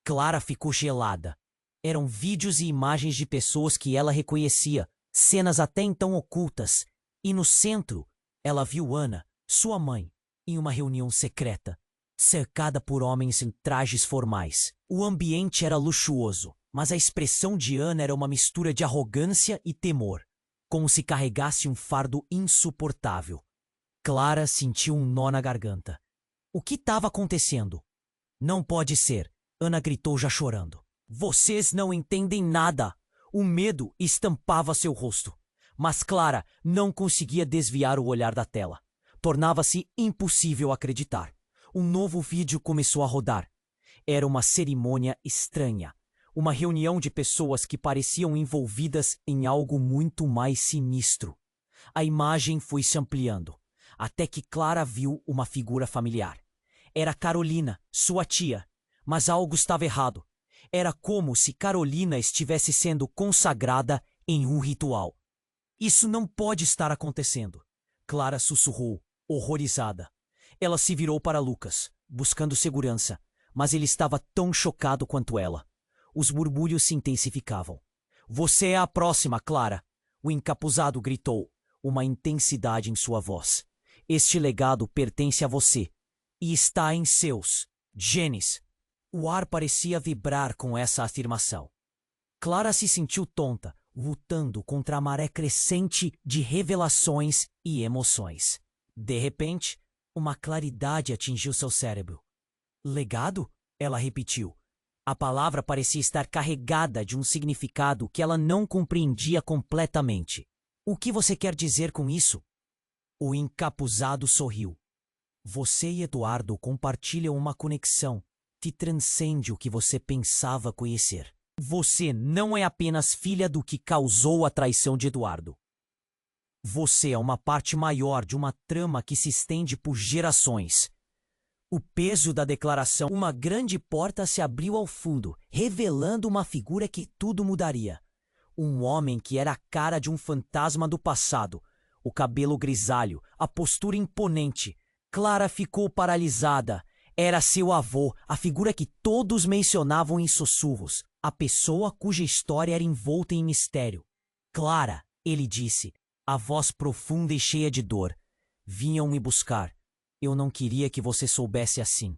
Clara ficou gelada. Eram vídeos e imagens de pessoas que ela reconhecia, cenas até então ocultas. E no centro, ela viu Ana, sua mãe, em uma reunião secreta, cercada por homens em trajes formais. O ambiente era luxuoso, mas a expressão de Ana era uma mistura de arrogância e temor, como se carregasse um fardo insuportável. Clara sentiu um nó na garganta. O que estava acontecendo? "Não pode ser!" Ana gritou já chorando. "Vocês não entendem nada!" O medo estampava seu rosto. Mas Clara não conseguia desviar o olhar da tela. Tornava-se impossível acreditar. Um novo vídeo começou a rodar. Era uma cerimônia estranha. Uma reunião de pessoas que pareciam envolvidas em algo muito mais sinistro. A imagem foi se ampliando. até que Clara viu uma figura familiar. Era Carolina, sua tia, mas algo estava errado. Era como se Carolina estivesse sendo consagrada em um ritual. Isso não pode estar acontecendo, Clara sussurrou, horrorizada. Ela se virou para Lucas, buscando segurança, mas ele estava tão chocado quanto ela. Os murmúrios se intensificavam. Você é a próxima, Clara, o encapuzado gritou, uma intensidade em sua voz. Este legado pertence a você e está em seus genes. O ar parecia vibrar com essa afirmação. Clara se sentiu tonta, lutando contra a maré crescente de revelações e emoções. De repente, uma claridade atingiu seu cérebro. Legado? Ela repetiu. A palavra parecia estar carregada de um significado que ela não compreendia completamente. O que você quer dizer com isso? O encapuzado sorriu. Você e Eduardo compartilham uma conexão que transcende o que você pensava conhecer. Você não é apenas filha do que causou a traição de Eduardo. Você é uma parte maior de uma trama que se estende por gerações. O peso da declaração, uma grande porta se abriu ao fundo, revelando uma figura que tudo mudaria. Um homem que era a cara de um fantasma do passado, o cabelo grisalho, a postura imponente. Clara ficou paralisada. Era seu avô, a figura que todos mencionavam em sussurros, a pessoa cuja história era envolta em mistério. Clara, ele disse, a voz profunda e cheia de dor. Vinham me buscar. Eu não queria que você soubesse assim.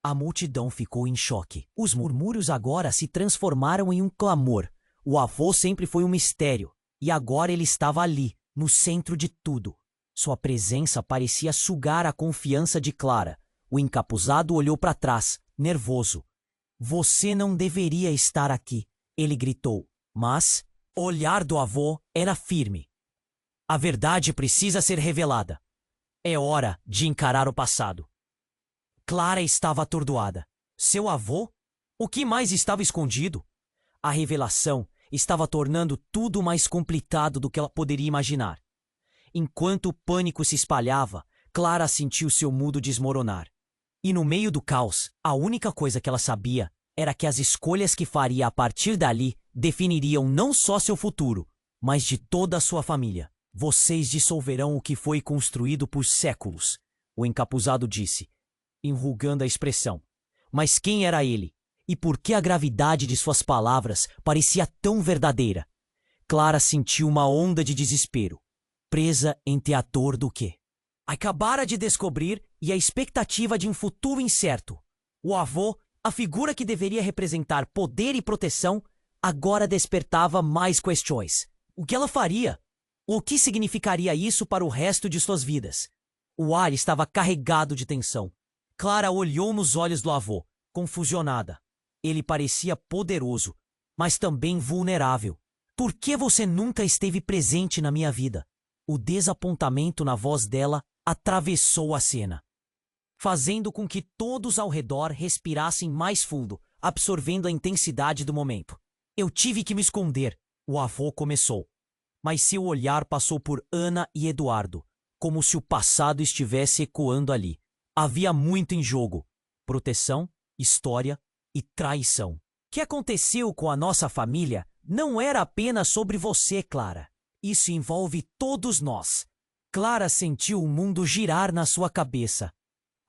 A multidão ficou em choque. Os murmúrios agora se transformaram em um clamor. O avô sempre foi um mistério, e agora ele estava ali, no centro de tudo. Sua presença parecia sugar a confiança de Clara. O encapuzado olhou para trás, nervoso. Você não deveria estar aqui, ele gritou. Mas o olhar do avô era firme. A verdade precisa ser revelada. É hora de encarar o passado. Clara estava atordoada. Seu avô? O que mais estava escondido? A revelação estava tornando tudo mais complicado do que ela poderia imaginar. Enquanto o pânico se espalhava, Clara sentiu seu mundo desmoronar. E no meio do caos, a única coisa que ela sabia era que as escolhas que faria a partir dali definiriam não só seu futuro, mas de toda a sua família. Vocês dissolverão o que foi construído por séculos, o encapuzado disse, enrugando a expressão. Mas quem era ele? E por que a gravidade de suas palavras parecia tão verdadeira? Clara sentiu uma onda de desespero, presa entre a dor do quê? Acabara de descobrir e a expectativa de um futuro incerto. O avô, a figura que deveria representar poder e proteção, agora despertava mais questões. O que ela faria? O que significaria isso para o resto de suas vidas? O ar estava carregado de tensão. Clara olhou nos olhos do avô, confusionada. Ele parecia poderoso, mas também vulnerável. Por que você nunca esteve presente na minha vida? O desapontamento na voz dela atravessou a cena, fazendo com que todos ao redor respirassem mais fundo, absorvendo a intensidade do momento. Eu tive que me esconder, o avô começou. Mas seu olhar passou por Ana e Eduardo, como se o passado estivesse ecoando ali. Havia muito em jogo: proteção, história e traição. O que aconteceu com a nossa família não era apenas sobre você, Clara. Isso envolve todos nós. Clara sentiu o mundo girar na sua cabeça.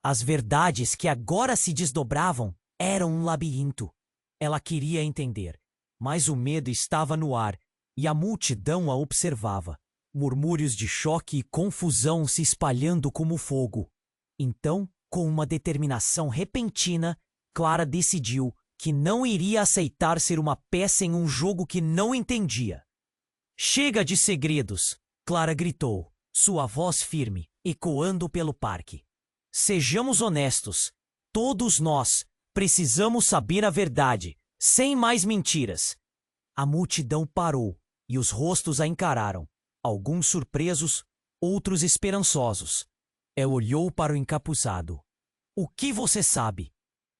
As verdades que agora se desdobravam eram um labirinto. Ela queria entender, mas o medo estava no ar e a multidão a observava. Murmúrios de choque e confusão se espalhando como fogo. Então, com uma determinação repentina, Clara decidiu que não iria aceitar ser uma peça em um jogo que não entendia. Chega de segredos, Clara gritou, sua voz firme, ecoando pelo parque. Sejamos honestos. Todos nós precisamos saber a verdade, sem mais mentiras. A multidão parou e os rostos a encararam, alguns surpresos, outros esperançosos. Ela olhou para o encapuzado. O que você sabe?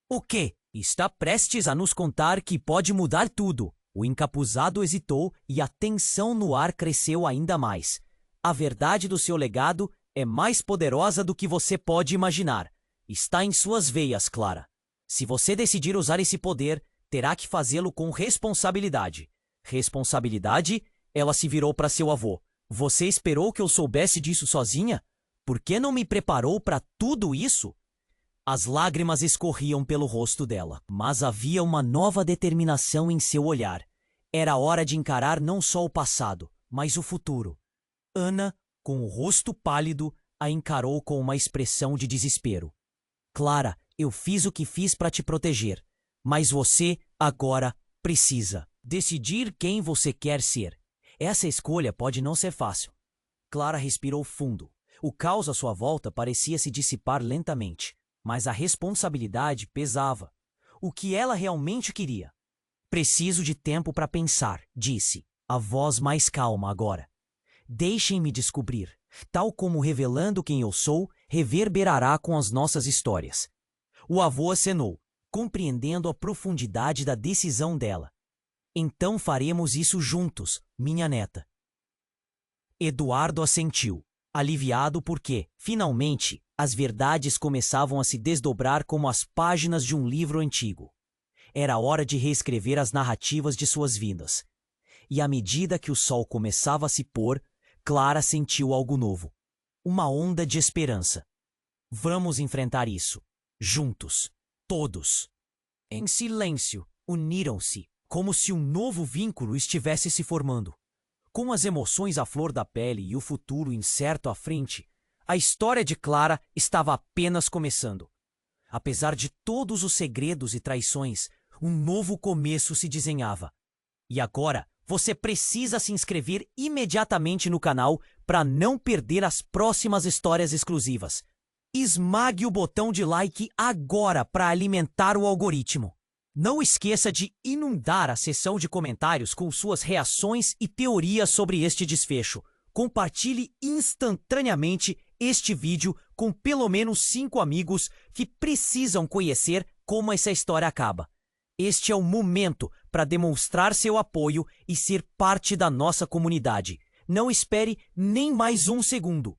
O quê? Está prestes a nos contar que pode mudar tudo. O encapuzado hesitou e a tensão no ar cresceu ainda mais. A verdade do seu legado é mais poderosa do que você pode imaginar. Está em suas veias, Clara. Se você decidir usar esse poder, terá que fazê-lo com responsabilidade. Responsabilidade? Ela se virou para seu avô. Você esperou que eu soubesse disso sozinha? Por que não me preparou para tudo isso? As lágrimas escorriam pelo rosto dela, mas havia uma nova determinação em seu olhar. Era hora de encarar não só o passado, mas o futuro. Ana, com o rosto pálido, a encarou com uma expressão de desespero. Clara, eu fiz o que fiz para te proteger, mas você, agora, precisa decidir quem você quer ser. Essa escolha pode não ser fácil. Clara respirou fundo. O caos à sua volta parecia se dissipar lentamente, mas a responsabilidade pesava. O que ela realmente queria? Preciso de tempo para pensar, disse, a voz mais calma agora. Deixem-me descobrir. Tal como revelando quem eu sou, reverberará com as nossas histórias. O avô acenou, compreendendo a profundidade da decisão dela. Então faremos isso juntos, minha neta. Eduardo assentiu, aliviado porque, finalmente, as verdades começavam a se desdobrar como as páginas de um livro antigo. Era hora de reescrever as narrativas de suas vidas. E à medida que o sol começava a se pôr, Clara sentiu algo novo. Uma onda de esperança. Vamos enfrentar isso. Juntos. Todos. Em silêncio, uniram-se, como se um novo vínculo estivesse se formando. Com as emoções à flor da pele e o futuro incerto à frente, a história de Clara estava apenas começando. Apesar de todos os segredos e traições, um novo começo se desenhava. E agora, você precisa se inscrever imediatamente no canal para não perder as próximas histórias exclusivas. Esmague o botão de like agora para alimentar o algoritmo. Não esqueça de inundar a seção de comentários com suas reações e teorias sobre este desfecho. Compartilhe instantaneamente este vídeo com pelo menos 5 amigos que precisam conhecer como essa história acaba. Este é o momento para demonstrar seu apoio e ser parte da nossa comunidade. Não espere nem mais um segundo.